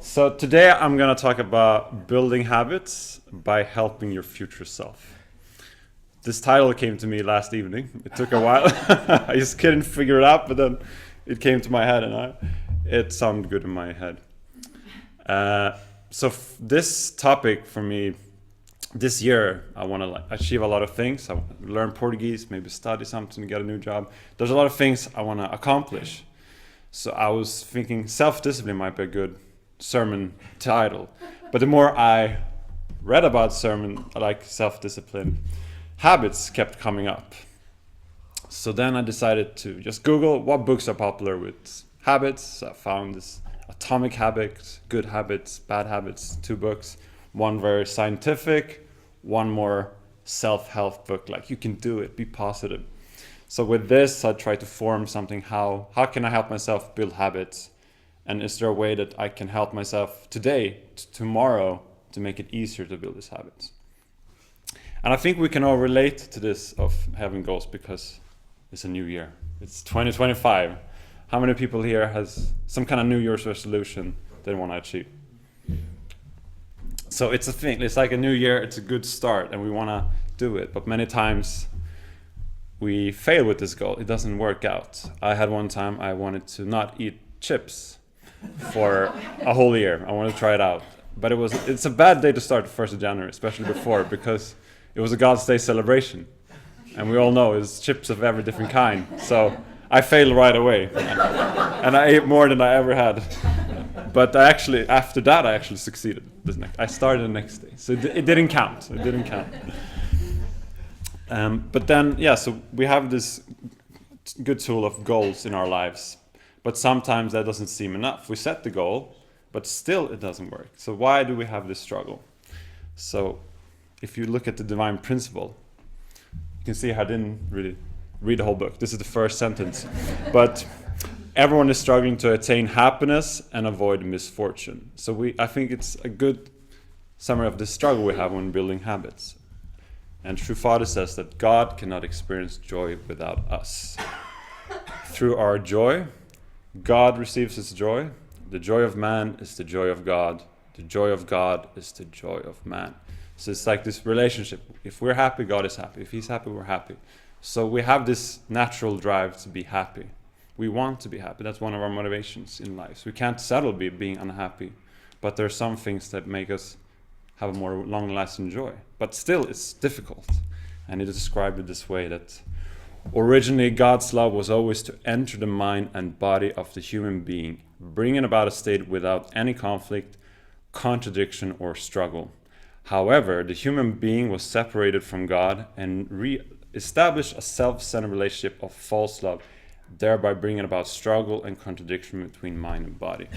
So today I'm going to talk about building habits by helping your future self. This title came to me last evening. It took a while. I just couldn't figure it out, but then it came to my head and it sounded good in my head. This topic for me, this year, I want to achieve a lot of things. I want to learn Portuguese, maybe study something, get a new job. There's a lot of things I want to accomplish. So I was thinking self-discipline might be a good sermon title. But the more I read about sermon, like self-discipline, habits kept coming up. So then I decided to just Google what books are popular with habits. I found this Atomic Habits, Good Habits, Bad Habits, 2 books. One very scientific, one more self-help book, like you can do it, be positive. So with this, I try to form something, how can I help myself build habits? And is there a way that I can help myself today, tomorrow, to make it easier to build these habits? And I think we can all relate to this of having goals because it's a new year. It's 2025. How many people here has some kind of New Year's resolution they want to achieve? So it's a thing. It's like a new year. It's a good start, and we want to do it. But many times we fail with this goal. It doesn't work out. I had one time I wanted to not eat chips for a whole year. I wanted to try it out. But it's a bad day to start the 1st of January, especially before, because it was a God's Day celebration. And we all know it's chips of every different kind. So I failed right away. And I ate more than I ever had. But after that, I actually succeeded. I started the next day. So it didn't count. It didn't count. But then, so we have this good tool of goals in our lives. But sometimes that doesn't seem enough. We set the goal, but still it doesn't work. So why do we have this struggle? So if you look at the divine principle, you can see I didn't really read the whole book. This is the first sentence. But everyone is struggling to attain happiness and avoid misfortune. So I think it's a good summary of the struggle we have when building habits. And True Father says that God cannot experience joy without us. Through our joy, God receives his joy. The joy of man is the joy of God. The joy of God is the joy of man. So it's like this relationship. If we're happy, God is happy. If he's happy, we're happy. So we have this natural drive to be happy. We want to be happy. That's one of our motivations in life. So we can't settle being unhappy. But there are some things that make us have a more long-lasting joy. But still, it's difficult. And it is described in this way that originally God's love was always to enter the mind and body of the human being, bringing about a state without any conflict, contradiction, or struggle. However, the human being was separated from God and re-established a self-centered relationship of false love, thereby bringing about struggle and contradiction between mind and body.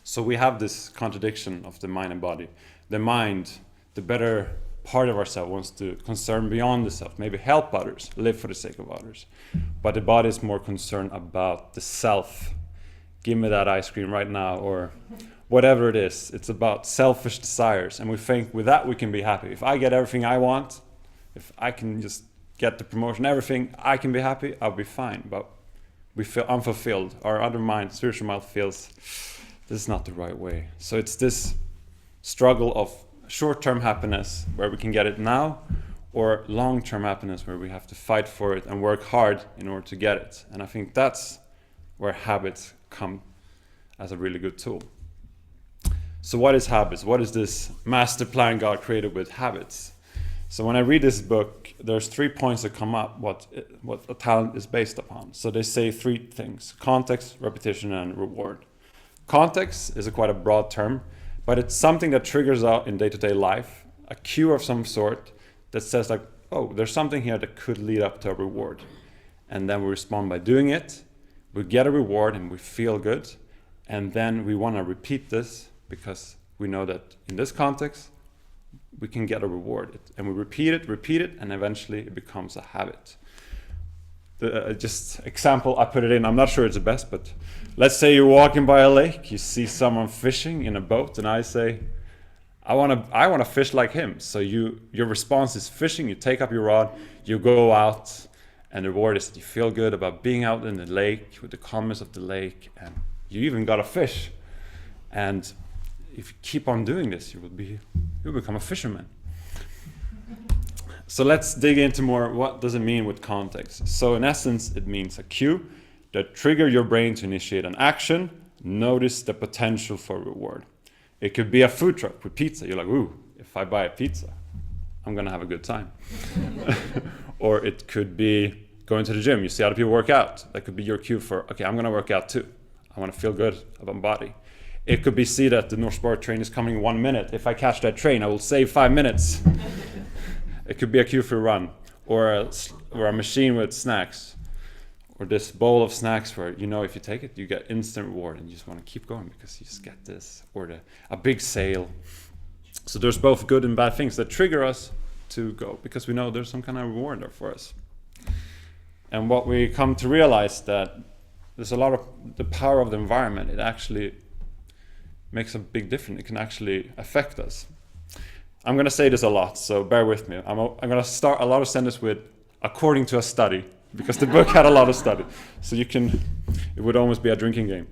So we have this contradiction of the mind and body. The mind, the better part of ourselves, wants to concern beyond the self, maybe help others, live for the sake of others. But the body is more concerned about the self. Give me that ice cream right now, or whatever it is. It's about selfish desires. And we think with that we can be happy. If I get everything I want, if I can just get the promotion, everything, I can be happy, I'll be fine. But we feel unfulfilled. Our other mind, spiritual mind, feels this is not the right way. So it's this struggle of short-term happiness where we can get it now, or long-term happiness where we have to fight for it and work hard in order to get it. And I think that's where habits come as a really good tool. So what is habits? What is this master plan God created with habits? So when I read this book, there's 3 points that come up what a talent is based upon. So they say 3 things: context, repetition, and reward. Context is quite a broad term, but it's something that triggers out in day-to-day life, a cue of some sort that says like, oh, there's something here that could lead up to a reward. And then we respond by doing it, we get a reward and we feel good. And then we want to repeat this because we know that in this context, we can get a reward. And we repeat it, and eventually it becomes a habit. Just example, I put it in, I'm not sure it's the best, but let's say you're walking by a lake, you see someone fishing in a boat, and I say, I want to fish like him. So your response is fishing, you take up your rod, you go out, and the reward is that you feel good about being out in the lake with the calmness of the lake, and you even got a fish. And if you keep on doing this, you'll become a fisherman. So let's dig into more, what does it mean with context? So in essence, it means a cue that trigger your brain to initiate an action. Notice the potential for reward. It could be a food truck with pizza. You're like, ooh, if I buy a pizza, I'm gonna have a good time. Or it could be going to the gym. You see other people work out. That could be your cue for, okay, I'm gonna work out too. I wanna feel good about my body. It could be see that the North Sport train is coming in 1 minute. If I catch that train, I will save 5 minutes. It could be a cue for a run, or a machine with snacks, or this bowl of snacks where, you know, if you take it, you get instant reward and you just want to keep going because you just get this, or a big sale. So there's both good and bad things that trigger us to go because we know there's some kind of reward there for us. And what we come to realize that there's a lot of the power of the environment. It actually makes a big difference. It can actually affect us. I'm going to say this a lot, so bear with me. I'm going to start a lot of sentences with according to a study, because the book had a lot of study. So it would almost be a drinking game.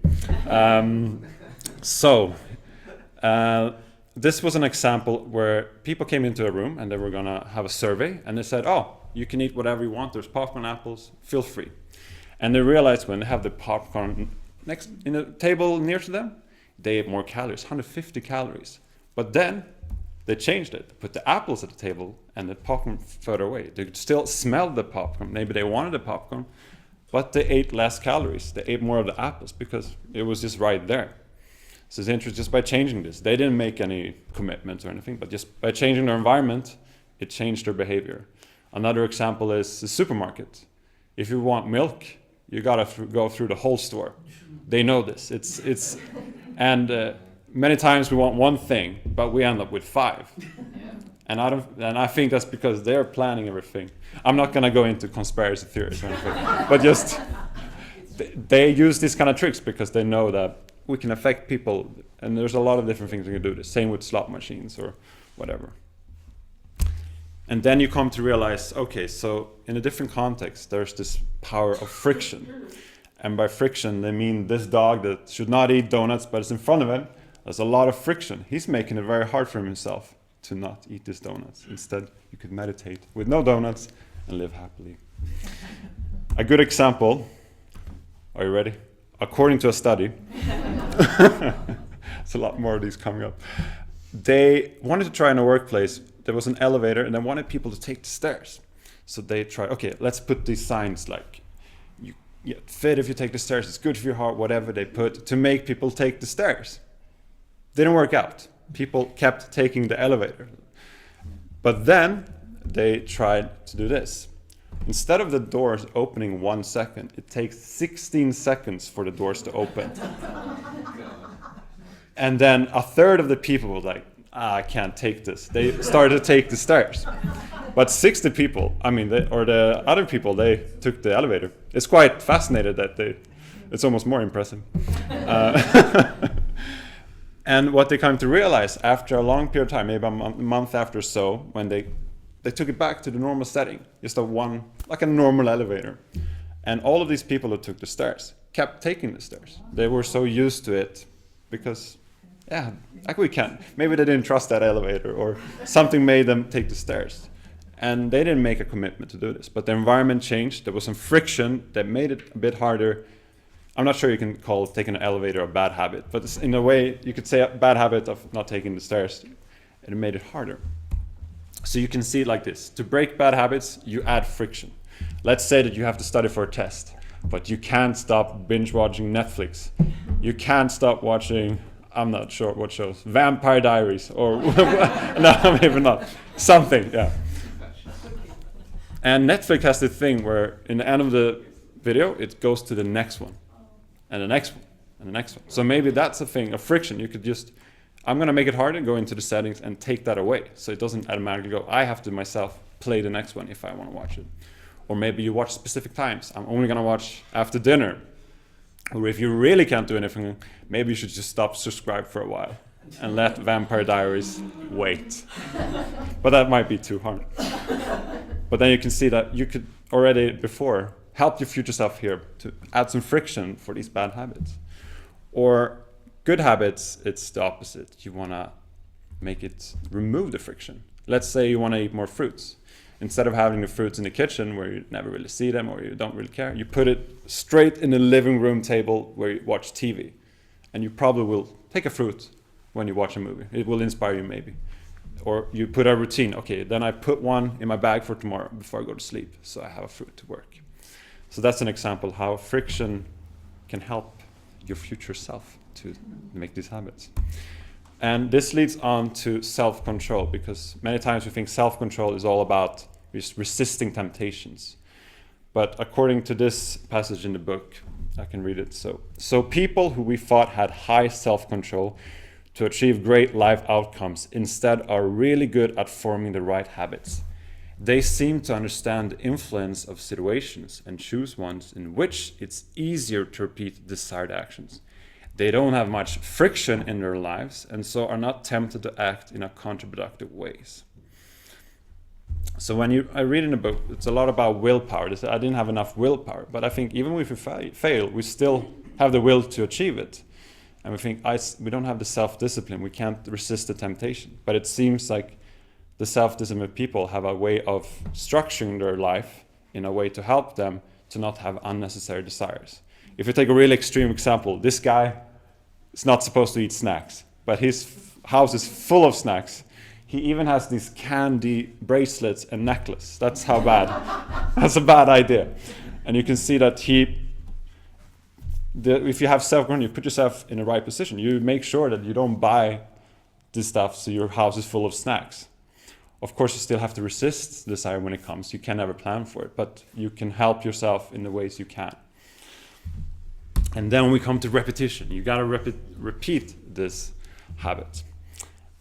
This was an example where people came into a room and they were going to have a survey, and they said, oh, you can eat whatever you want. There's popcorn, apples, feel free. And they realized when they have the popcorn next in a table near to them, they ate more calories, 150 calories. But then they changed it, put the apples at the table and the popcorn further away. They could still smell the popcorn. Maybe they wanted the popcorn, but they ate less calories. They ate more of the apples because it was just right there. So it's interesting, just by changing this. They didn't make any commitments or anything, but just by changing their environment, it changed their behavior. Another example is the supermarket. If you want milk, you gotta go through the whole store. They know this. And many times we want one thing, but we end up with 5. And I think that's because they're planning everything. I'm not gonna go into conspiracy theories or anything, but just they use these kind of tricks because they know that we can affect people, and there's a lot of different things we can do this. Same with slot machines or whatever. And then you come to realize, okay, so in a different context, there's this power of friction. And by friction, they mean this dog that should not eat donuts, but it's in front of him. There's a lot of friction. He's making it very hard for himself to not eat these donuts. Instead, you could meditate with no donuts and live happily. A good example, are you ready? According to a study, there's a lot more of these coming up. They wanted to try in a workplace, there was an elevator and they wanted people to take the stairs. So they tried, okay, let's put these signs like, you get fit if you take the stairs, it's good for your heart, whatever they put to make people take the stairs. Didn't work out. People kept taking the elevator. But then they tried to do this. Instead of the doors opening 1 second, it takes 16 seconds for the doors to open. And then a third of the people were like, I can't take this. They started to take the stairs. But 60 people, or the other people, they took the elevator. It's quite fascinating that it's almost more impressive. And what they come to realize after a long period of time, maybe a month after so, when they took it back to the normal setting, just like a normal elevator. And all of these people who took the stairs kept taking the stairs. They were so used to it because, yeah, like we can. Maybe they didn't trust that elevator or something made them take the stairs. And they didn't make a commitment to do this. But the environment changed. There was some friction that made it a bit harder. I'm not sure you can call taking an elevator a bad habit, but in a way you could say a bad habit of not taking the stairs. It made it harder. So you can see it like this. To break bad habits, you add friction. Let's say that you have to study for a test, but you can't stop binge watching Netflix. You can't stop watching, I'm not sure what shows, Vampire Diaries, or no, maybe not. Something, yeah. And Netflix has this thing where in the end of the video, it goes to the next one, and the next one, and the next one. So maybe that's a thing, a friction. You could just, I'm going to make it harder, go into the settings and take that away. So it doesn't automatically go, I have to myself play the next one if I want to watch it. Or maybe you watch specific times. I'm only going to watch after dinner. Or if you really can't do anything, maybe you should just stop subscribe for a while and let Vampire Diaries wait. But that might be too hard. But then you can see that you could already before help your future self here to add some friction for these bad habits. Or good habits, it's the opposite. You want to remove the friction. Let's say you want to eat more fruits. Instead of having the fruits in the kitchen where you never really see them or you don't really care, you put it straight in the living room table where you watch TV. And you probably will take a fruit when you watch a movie. It will inspire you maybe. Or you put a routine. Okay, then I put one in my bag for tomorrow before I go to sleep, so I have a fruit to work. So that's an example how friction can help your future self to make these habits. And this leads on to self-control, because many times we think self-control is all about just resisting temptations. But according to this passage in the book, I can read it. So people who we thought had high self-control to achieve great life outcomes instead are really good at forming the right habits. They seem to understand the influence of situations and choose ones in which it's easier to repeat desired actions. They don't have much friction in their lives and so are not tempted to act in a counterproductive ways. So when I read in the book, it's a lot about willpower. I didn't have enough willpower, but I think even if we fail, we still have the will to achieve it. And we think we don't have the self-discipline, we can't resist the temptation. But it seems like the self-disciplined people have a way of structuring their life in a way to help them to not have unnecessary desires. If you take a really extreme example, this guy is not supposed to eat snacks, but his house is full of snacks. He even has these candy bracelets and necklace. That's how bad. That's a bad idea. And you can see that if you have self-control, you put yourself in the right position. You make sure that you don't buy this stuff so your house is full of snacks. Of course, you still have to resist desire when it comes. You can never plan for it, but you can help yourself in the ways you can. And then we come to repetition. You gotta repeat this habit.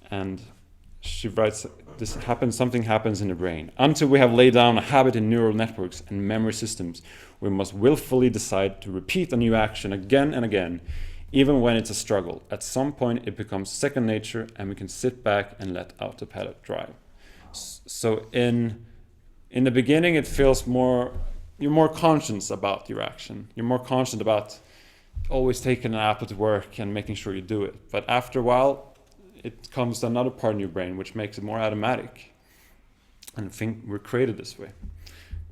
And she writes, something happens in the brain. Until we have laid down a habit in neural networks and memory systems, we must willfully decide to repeat a new action again and again, even when it's a struggle. At some point, it becomes second nature and we can sit back and let autopilot drive. So in the beginning, it feels you're more conscious about your action. You're more conscious about always taking an apple to work and making sure you do it. But after a while, it comes to another part in your brain which makes it more automatic. And I think we're created this way.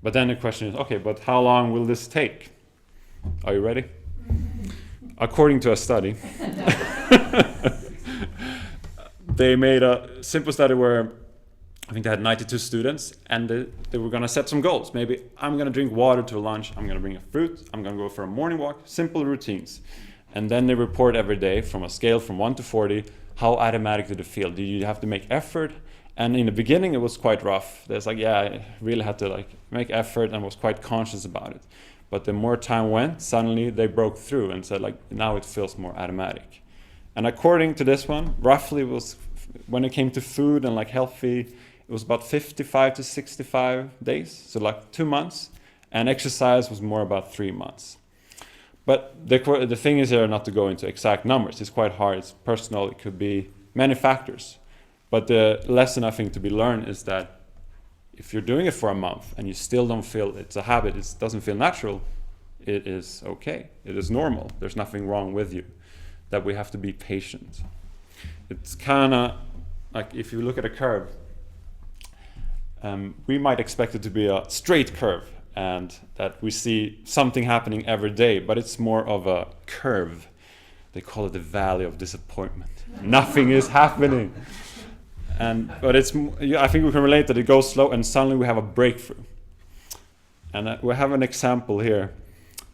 But then the question is, okay, but how long will this take? Are you ready? According to a study, they made a simple study where I think they had 92 students, and they were going to set some goals. Maybe I'm going to drink water to lunch, I'm going to bring a fruit, I'm going to go for a morning walk, simple routines. And then they report every day from a scale from 1 to 40, how automatic did it feel? Did you have to make effort? And in the beginning, it was quite rough. There's I really had to make effort and was quite conscious about it. But the more time went, suddenly they broke through and said now it feels more automatic. And according to this one, roughly it was, when it came to food and healthy, it was about 55 to 65 days, so 2 months, and exercise was more about 3 months. But the thing is here not to go into exact numbers. It's quite hard, it's personal, it could be many factors. But the lesson I think to be learned is that if you're doing it for a month and you still don't feel it's a habit, it doesn't feel natural, it is okay, it is normal, there's nothing wrong with you, that we have to be patient. It's kind of if you look at a curve, we might expect it to be a straight curve and that we see something happening every day, but it's more of a curve. They call it the valley of disappointment. Nothing is happening. But I think we can relate that it goes slow and suddenly we have a breakthrough. And we have an example here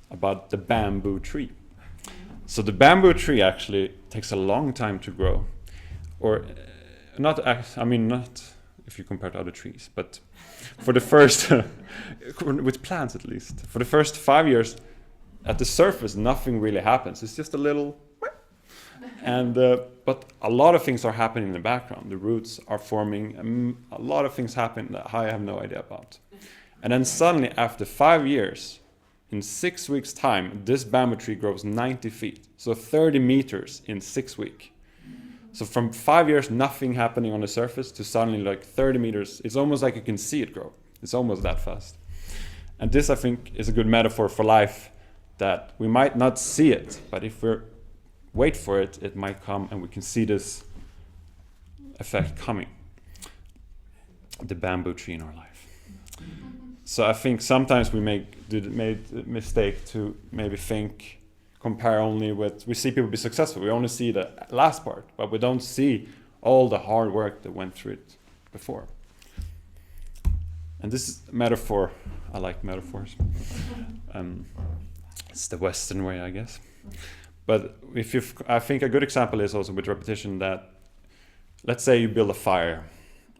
about the bamboo tree. So the bamboo tree actually takes a long time to grow, or not if you compare to other trees, but for the first, with plants at least, for the first 5 years, at the surface, nothing really happens. It's just a little, but a lot of things are happening in the background. The roots are forming, a lot of things happen that I have no idea about. And then suddenly, after 5 years, in 6 weeks' time, this bamboo tree grows 90 feet, so 30 meters in 6 weeks. So from 5 years, nothing happening on the surface to suddenly 30 meters. It's almost like you can see it grow. It's almost that fast. And this, I think, is a good metaphor for life, that we might not see it, but if we're wait for it, it might come, and we can see this effect coming. The bamboo tree in our life. So I think sometimes we made the mistake to maybe compare only with, we see people be successful, we only see the last part, but we don't see all the hard work that went through it before. And this is a metaphor. I like metaphors. It's the Western way, I guess. But I think a good example is also with repetition that, let's say you build a fire,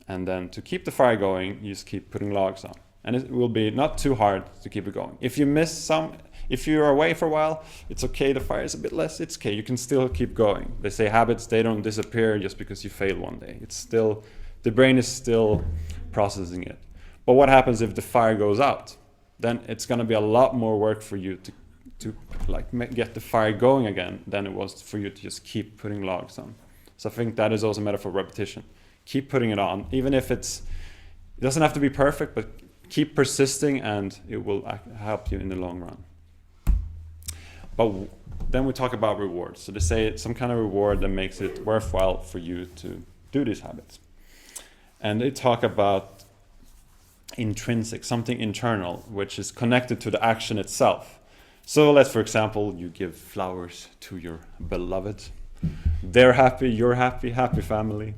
and then to keep the fire going, you just keep putting logs on. And it will be not too hard to keep it going. If you miss some, if you're away for a while, it's okay, the fire is a bit less, it's okay, you can still keep going. They say habits, they don't disappear just because you fail one day. It's still, the brain is still processing it. But what happens if the fire goes out? Then it's gonna be a lot more work for you to get the fire going again than it was for you to just keep putting logs on. So I think that is also a metaphor for repetition. Keep putting it on, even if it doesn't have to be perfect, but keep persisting and it will help you in the long run. But then we talk about rewards. So they say it's some kind of reward that makes it worthwhile for you to do these habits. And they talk about intrinsic, something internal, which is connected to the action itself. So let's, for example, you give flowers to your beloved. They're happy, you're happy, happy family.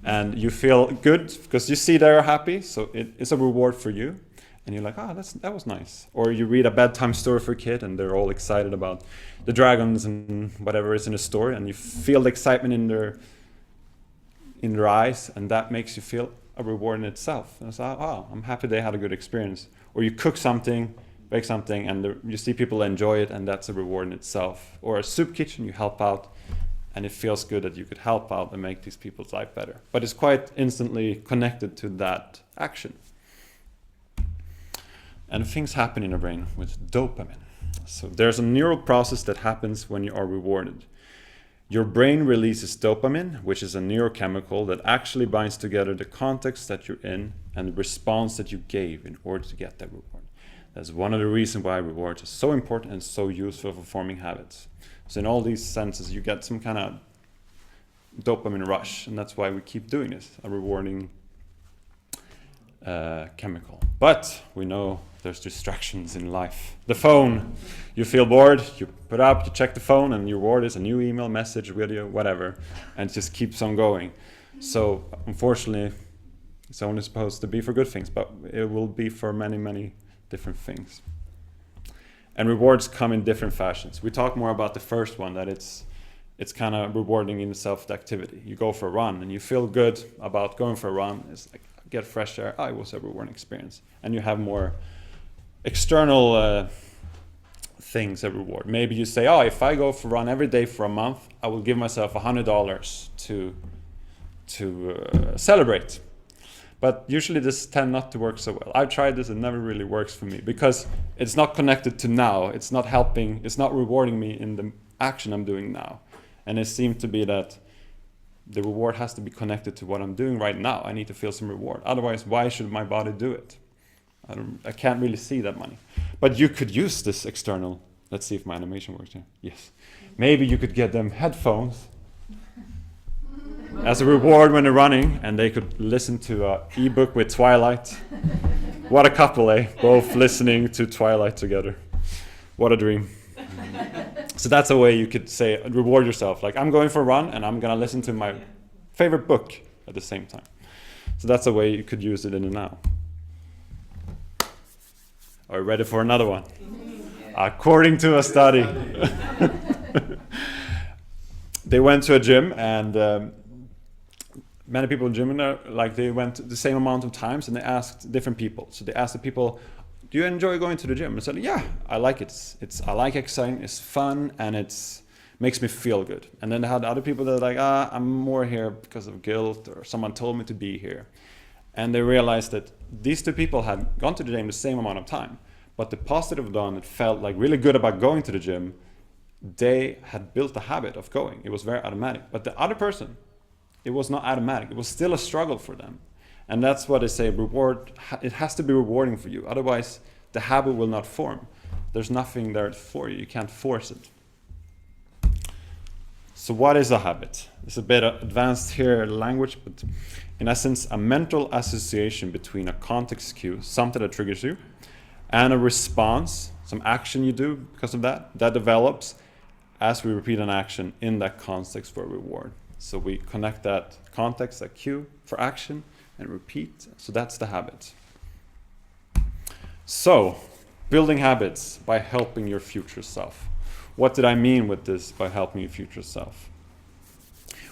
And you feel good because you see they're happy, so it's a reward for you. And you're like, that was nice. Or you read a bedtime story for a kid and they're all excited about the dragons and whatever is in the story, and you feel the excitement in their eyes, and that makes you feel a reward in itself. And it's like, I'm happy they had a good experience. Or you cook something, bake something, and you see people enjoy it, and that's a reward in itself. Or a soup kitchen, you help out, and it feels good that you could help out and make these people's life better. But it's quite instantly connected to that action. And things happen in the brain with dopamine. So there's a neural process that happens when you are rewarded. Your brain releases dopamine, which is a neurochemical that actually binds together the context that you're in and the response that you gave in order to get that reward. That's one of the reasons why rewards are so important and so useful for forming habits. So in all these senses, you get some kind of dopamine rush, and that's why we keep doing this, a rewarding chemical. But we know there's distractions in life. The phone, you feel bored, you put up, you check the phone, and your reward is a new email, message, video, whatever, and it just keeps on going. So unfortunately, it's only supposed to be for good things, but it will be for many, many different things. And rewards come in different fashions. We talk more about the first one, that it's kind of rewarding in itself, the activity. You go for a run and you feel good about going for a run. It's like, get fresh air. It was a rewarding experience. And you have more external things that reward. Maybe you say, if I go for a run every day for a month, I will give myself $100 to celebrate. But usually this tends not to work so well. I've tried this, it never really works for me because it's not connected to now. It's not helping, it's not rewarding me in the action I'm doing now. And it seems to be that the reward has to be connected to what I'm doing right now. I need to feel some reward. Otherwise, why should my body do it? I can't really see that money. But you could use this external, let's see if my animation works here. Yes. Maybe you could get them headphones as a reward when they're running, and they could listen to an ebook with Twilight. What a couple, eh? Both listening to Twilight together. What a dream. So that's a way you could say, reward yourself. Like, I'm going for a run and I'm going to listen to my favorite book at the same time. So that's a way you could use it in the now. Are you ready for another one? According to a study, they went to a gym, and many people in gym, they went the same amount of times, and they asked different people. So they asked the people, do you enjoy going to the gym? And they said, yeah, I like it. I like exercising, it's fun, and it makes me feel good. And then they had other people that are like, I'm more here because of guilt, or someone told me to be here. And they realized that these two people had gone to the gym the same amount of time, but the positive one that felt like really good about going to the gym, they had built a habit of going. It was very automatic. But the other person, it was not automatic. It was still a struggle for them. And that's what they say, reward, it has to be rewarding for you. Otherwise, the habit will not form. There's nothing there for you. You can't force it. So what is a habit? It's a bit advanced here language, but in essence, a mental association between a context cue, something that triggers you, and a response, some action you do because of that develops as we repeat an action in that context for a reward. So we connect that context, that cue for action, and repeat. So that's the habit. So, building habits by helping your future self. What did I mean with this by helping your future self?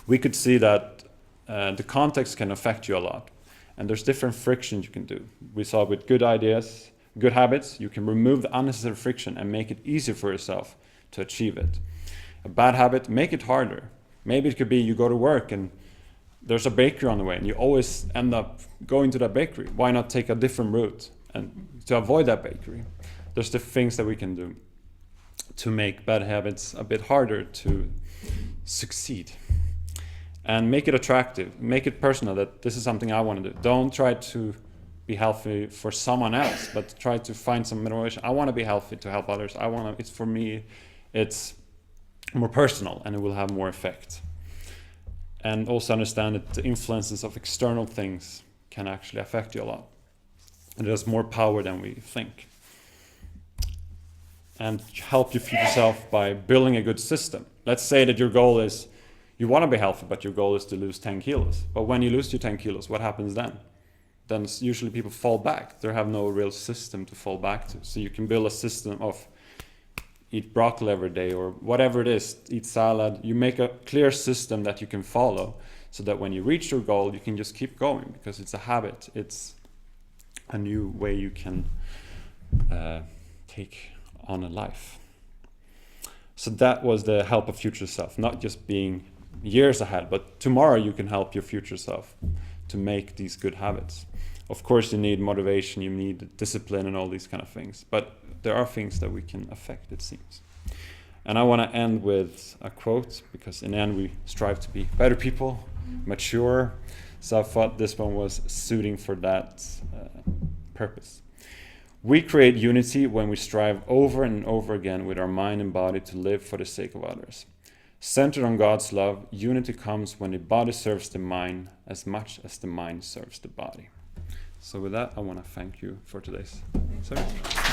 We could see that the context can affect you a lot. And there's different frictions you can do. We saw with good ideas, good habits, you can remove the unnecessary friction and make it easier for yourself to achieve it. A bad habit, make it harder. Maybe it could be you go to work and there's a bakery on the way and you always end up going to that bakery. Why not take a different route and to avoid that bakery? There's the things that we can do to make bad habits a bit harder to succeed. And make it attractive, make it personal, that this is something I want to do. Don't try to be healthy for someone else, but try to find some motivation. I want to be healthy to help others. It's for me, it's more personal and it will have more effect. And also understand that the influences of external things can actually affect you a lot. And it has more power than we think. And help your future self by building a good system. Let's say that your goal is, you want to be healthy, but your goal is to lose 10 kilos. But when you lose your 10 kilos, what happens then? Then usually people fall back. They have no real system to fall back to. So you can build a system of eat broccoli every day or whatever it is, eat salad. You make a clear system that you can follow so that when you reach your goal, you can just keep going because it's a habit. It's a new way you can take on a life. So that was the help of future self, not just being years ahead, but tomorrow you can help your future self to make these good habits. Of course, you need motivation, you need discipline and all these kind of things, but there are things that we can affect, it seems. And I want to end with a quote, because in the end we strive to be better people, mature. So I thought this one was suiting for that purpose. We create unity when we strive over and over again with our mind and body to live for the sake of others. Centered on God's love, unity comes when the body serves the mind as much as the mind serves the body. So with that, I want to thank you for today's service.